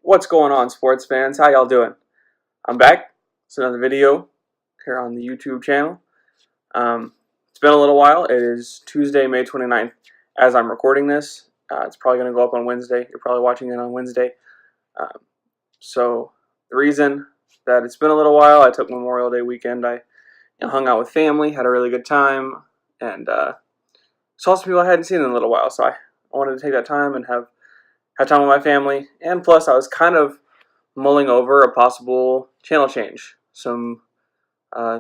What's going on, sports fans? How y'all doing? I'm back. It's another video here on the YouTube channel. It's been a little while. It is Tuesday, May 29th as I'm recording this. It's probably going to go up on Wednesday. You're probably watching it on Wednesday. So the reason that it's been a little while, I took Memorial Day weekend. I hung out with family, had a really good time, and saw some people I hadn't seen in a little while. So I wanted to take that time and have time with my family, and plus I was kind of mulling over a possible channel change, some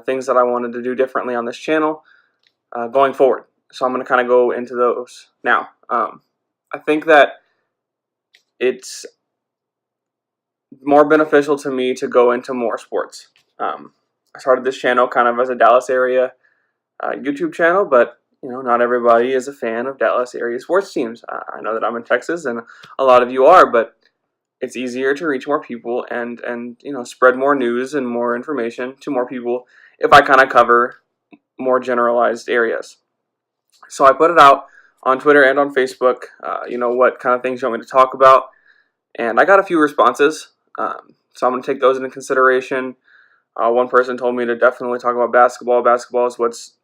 things that I wanted to do differently on this channel going forward. So I'm going to kind of go into those now. I think that it's more beneficial to me to go into more sports. I started this channel kind of as a Dallas area YouTube channel, but not everybody is a fan of Dallas area sports teams. I know that I'm in Texas, and a lot of you are, but it's easier to reach more people and spread more news and more information to more people if I kind of cover more generalized areas. So I put it out on Twitter and on Facebook, what kind of things you want me to talk about, and I got a few responses, so I'm going to take those into consideration. One person told me to definitely talk about basketball. Basketball is what's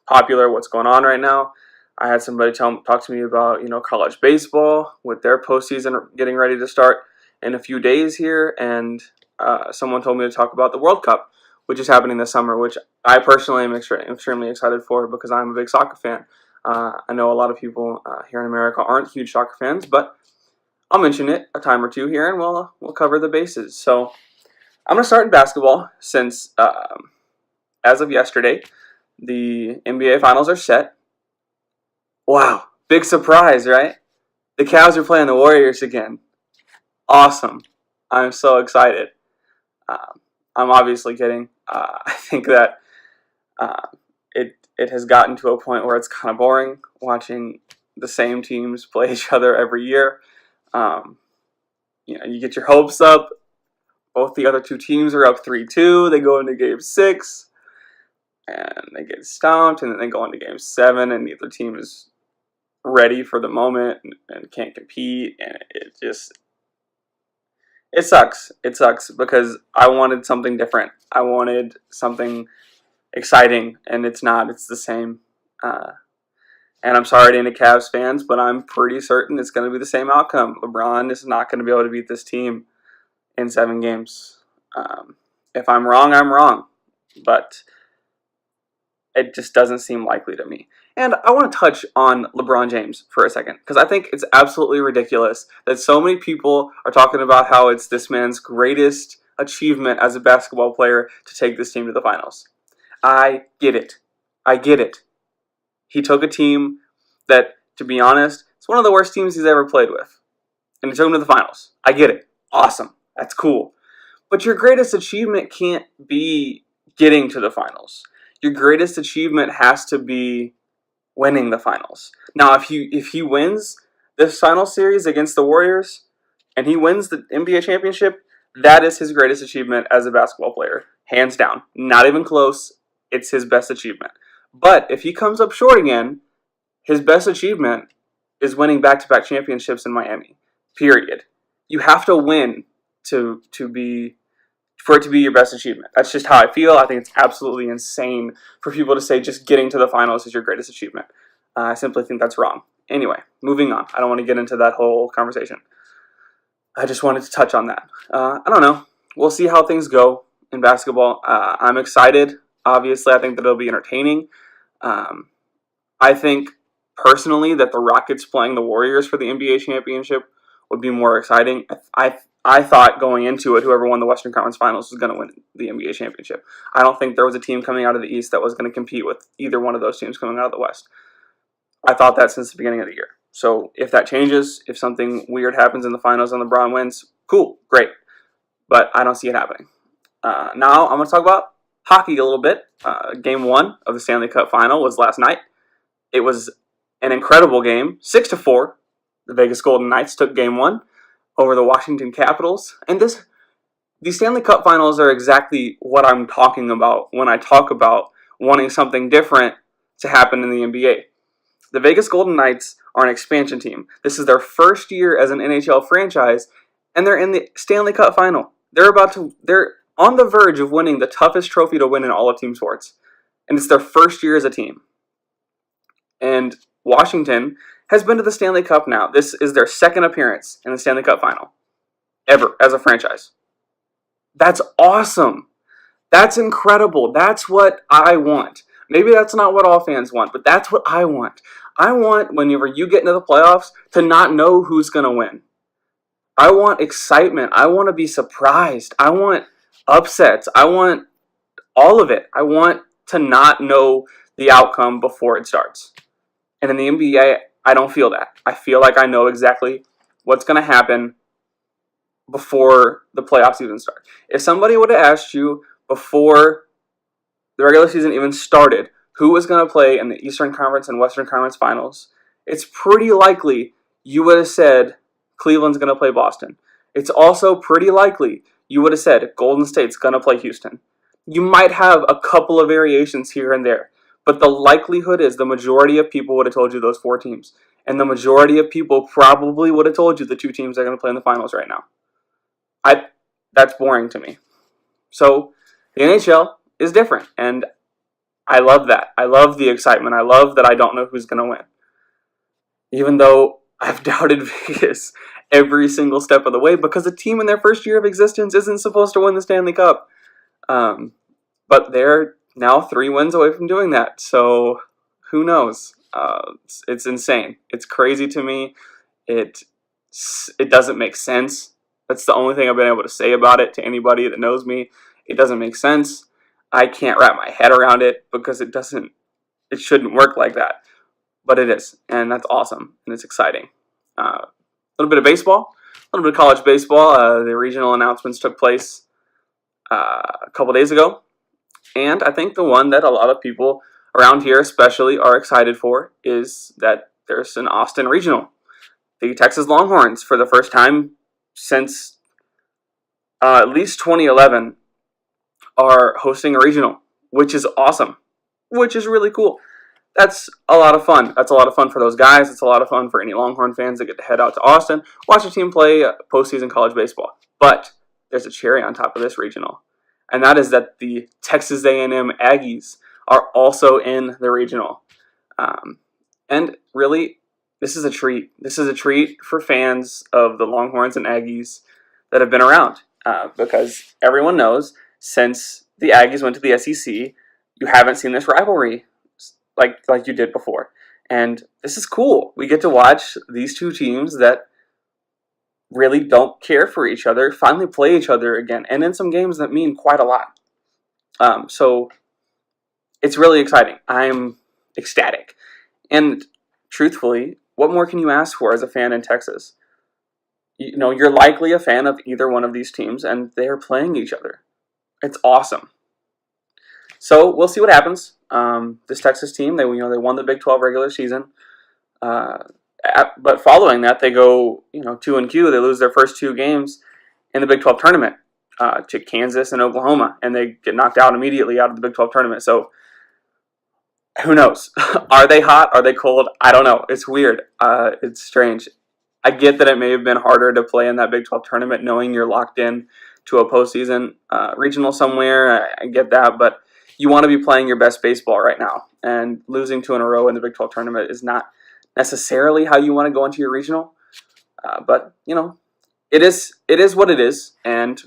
popular, what's going on right now. I had somebody talk to me about college baseball with their postseason getting ready to start in a few days here, and someone told me to talk about the World Cup, which is happening this summer, which I personally am extremely excited for because I'm a big soccer fan. I know a lot of people here in America aren't huge soccer fans, but I'll mention it a time or two here, and we'll cover the bases. So I'm going to start in basketball since as of yesterday, the NBA Finals are set. Wow, big surprise, right? The Cavs are playing the Warriors again. Awesome. I'm so excited. I'm obviously kidding. I think that it has gotten to a point where it's kind of boring watching the same teams play each other every year. You get your hopes up. Both the other two teams are up 3-2. They go into Game 6. And they get stomped, and then they go into Game 7, and neither team is ready for the moment and can't compete, and it sucks. It sucks because I wanted something different. I wanted something exciting, and it's not. It's the same. And I'm sorry to any Cavs fans, but I'm pretty certain it's going to be the same outcome. LeBron is not going to be able to beat this team in 7 games. If I'm wrong, I'm wrong. But it just doesn't seem likely to me. And I want to touch on LeBron James for a second, because I think it's absolutely ridiculous that so many people are talking about how it's this man's greatest achievement as a basketball player to take this team to the finals. I get it. I get it. He took a team that, to be honest, it's one of the worst teams he's ever played with. And he took them to the finals. I get it. Awesome. That's cool. But your greatest achievement can't be getting to the finals. Your greatest achievement has to be winning the finals. Now, if he wins this final series against the Warriors and he wins the NBA championship, that is his greatest achievement as a basketball player, hands down. Not even close. It's his best achievement. But if he comes up short again, his best achievement is winning back-to-back championships in Miami. Period. You have to win for it to be your best achievement. That's just how I feel. I think it's absolutely insane for people to say just getting to the finals is your greatest achievement. I simply think that's wrong. Anyway, moving on. I don't want to get into that whole conversation. I just wanted to touch on that. I don't know. We'll see how things go in basketball. I'm excited. Obviously, I think that it'll be entertaining. I think, personally, that the Rockets playing the Warriors for the NBA championship would be more exciting. I thought going into it, whoever won the Western Conference Finals was going to win the NBA championship. I don't think there was a team coming out of the East that was going to compete with either one of those teams coming out of the West. I thought that since the beginning of the year. So if that changes, if something weird happens in the finals and LeBron wins, cool, great. But I don't see it happening. Now I'm going to talk about hockey a little bit. Game 1 of the Stanley Cup Final was last night. It was an incredible game, 6-4. The Vegas Golden Knights took Game 1 over the Washington Capitals. And these Stanley Cup Finals are exactly what I'm talking about when I talk about wanting something different to happen in the NBA. The Vegas Golden Knights are an expansion team. This is their first year as an NHL franchise, and they're in the Stanley Cup final. They're on the verge of winning the toughest trophy to win in all of team sports. And it's their first year as a team. And Washington has been to the Stanley Cup now. This is their second appearance in the Stanley Cup final ever as a franchise. That's awesome. That's incredible. That's what I want. Maybe that's not what all fans want, but that's what I want. I want, whenever you get into the playoffs, to not know who's going to win. I want excitement. I want to be surprised. I want upsets. I want all of it. I want to not know the outcome before it starts. And in the NBA, I don't feel that. I feel like I know exactly what's going to happen before the playoffs even start. If somebody would have asked you before the regular season even started who was going to play in the Eastern Conference and Western Conference Finals, it's pretty likely you would have said Cleveland's going to play Boston. It's also pretty likely you would have said Golden State's going to play Houston. You might have a couple of variations here and there, but the likelihood is the majority of people would have told you those four teams. And the majority of people probably would have told you the two teams that are going to play in the finals right now. That's boring to me. So the NHL is different, and I love that. I love the excitement. I love that I don't know who's going to win. Even though I've doubted Vegas every single step of the way because a team in their first year of existence isn't supposed to win the Stanley Cup. But they're now 3 wins away from doing that. So who knows? It's insane. It's crazy to me. It doesn't make sense. That's the only thing I've been able to say about it to anybody that knows me. It doesn't make sense. I can't wrap my head around it because it shouldn't work like that. But it is, and that's awesome, and it's exciting. A little bit of baseball, a little bit of college baseball. The regional announcements took place a couple days ago, and I think the one that a lot of people around here especially are excited for is that there's an Austin regional. The Texas Longhorns, for the first time since at least 2011, are hosting a regional, which is awesome, which is really cool. That's a lot of fun. That's a lot of fun for those guys. It's a lot of fun for any Longhorn fans that get to head out to Austin, watch a team play postseason college baseball. But there's a cherry on top of this regional, and that is that the Texas A&M Aggies are also in the regional. And really, this is a treat. This is a treat for fans of the Longhorns and Aggies that have been around because everyone knows since the Aggies went to the SEC, you haven't seen this rivalry like you did before. And this is cool. We get to watch these two teams that really don't care for each other finally play each other again, and in some games that mean quite a lot. So it's really exciting. I'm ecstatic. And truthfully, what more can you ask for as a fan in Texas? You know, you're likely a fan of either one of these teams, and they are playing each other. It's awesome. So we'll see what happens. This Texas team, they won the Big 12 regular season, but following that, they go 2-2. They lose their first 2 games in the Big 12 tournament to Kansas and Oklahoma, and they get knocked out immediately out of the Big 12 tournament. So who knows? Are they hot? Are they cold? I don't know. It's weird. It's strange. I get that it may have been harder to play in that Big 12 tournament knowing you're locked in to a postseason regional somewhere. I get that, but you want to be playing your best baseball right now, and losing 2 in a row in the Big 12 tournament is not necessarily how you want to go into your regional. But it is what it is, and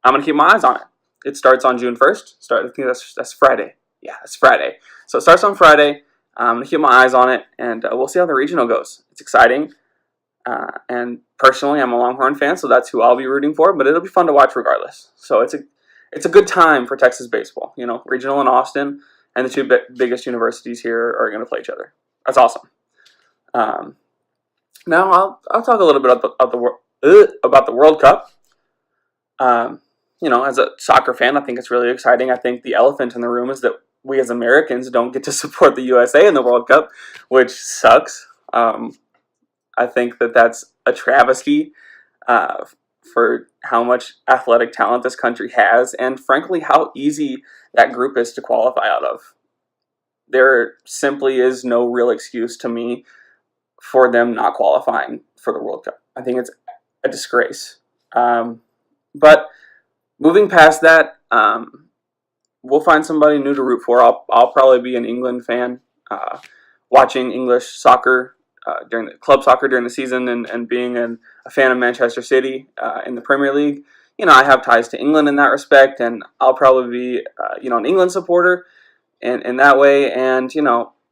I'm gonna keep my eyes on it. It starts on June 1st. I think that's Friday. Yeah, it's Friday. So it starts on Friday. I'm gonna keep my eyes on it, and we'll see how the regional goes. It's exciting. And personally, I'm a Longhorn fan, so that's who I'll be rooting for. But it'll be fun to watch regardless. So it's a good time for Texas baseball. Regional in Austin, and the 2 biggest universities here are going to play each other. That's awesome. Now I'll talk a little bit about the World Cup. As a soccer fan, I think it's really exciting. I think the elephant in the room is that we as Americans don't get to support the USA in the World Cup, which sucks. I think that that's a travesty for how much athletic talent this country has, and frankly, how easy that group is to qualify out of. There simply is no real excuse to me for them not qualifying for the World Cup. I think it's a disgrace. But moving past that, we'll find somebody new to root for. I'll probably be an England fan, watching English soccer during the club soccer during the season, and being a fan of Manchester City in the Premier League. I have ties to England in that respect, and I'll probably be an England supporter in that way. And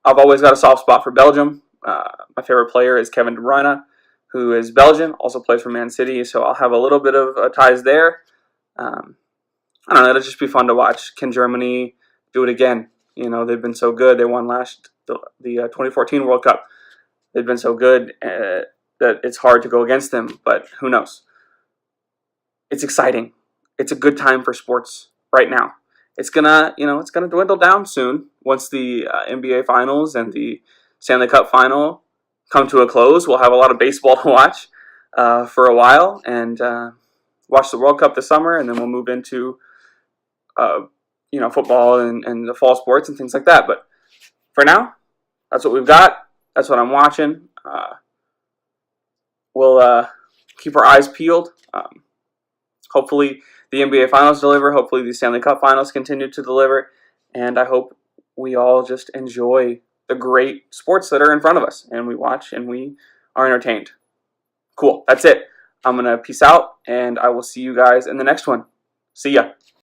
I've always got a soft spot for Belgium. My favorite player is Kevin De Bruyne, who is Belgian, also plays for Man City, so I'll have a little bit of ties there. I don't know, it'll just be fun to watch. Can Germany do it again? They've been so good. They won the 2014 World Cup. They've been so good that it's hard to go against them, but who knows? It's exciting. It's a good time for sports right now. It's gonna dwindle down soon once the NBA Finals and the Stanley Cup Final come to a close. We'll have a lot of baseball to watch for a while, and watch the World Cup this summer, and then we'll move into football and the fall sports and things like that. But for now, that's what we've got. That's what I'm watching. We'll keep our eyes peeled. Hopefully the NBA Finals deliver. Hopefully the Stanley Cup Finals continue to deliver. And I hope we all just enjoy the great sports that are in front of us, and we watch and we are entertained. Cool. That's it. I'm going to peace out, and I will see you guys in the next one. See ya.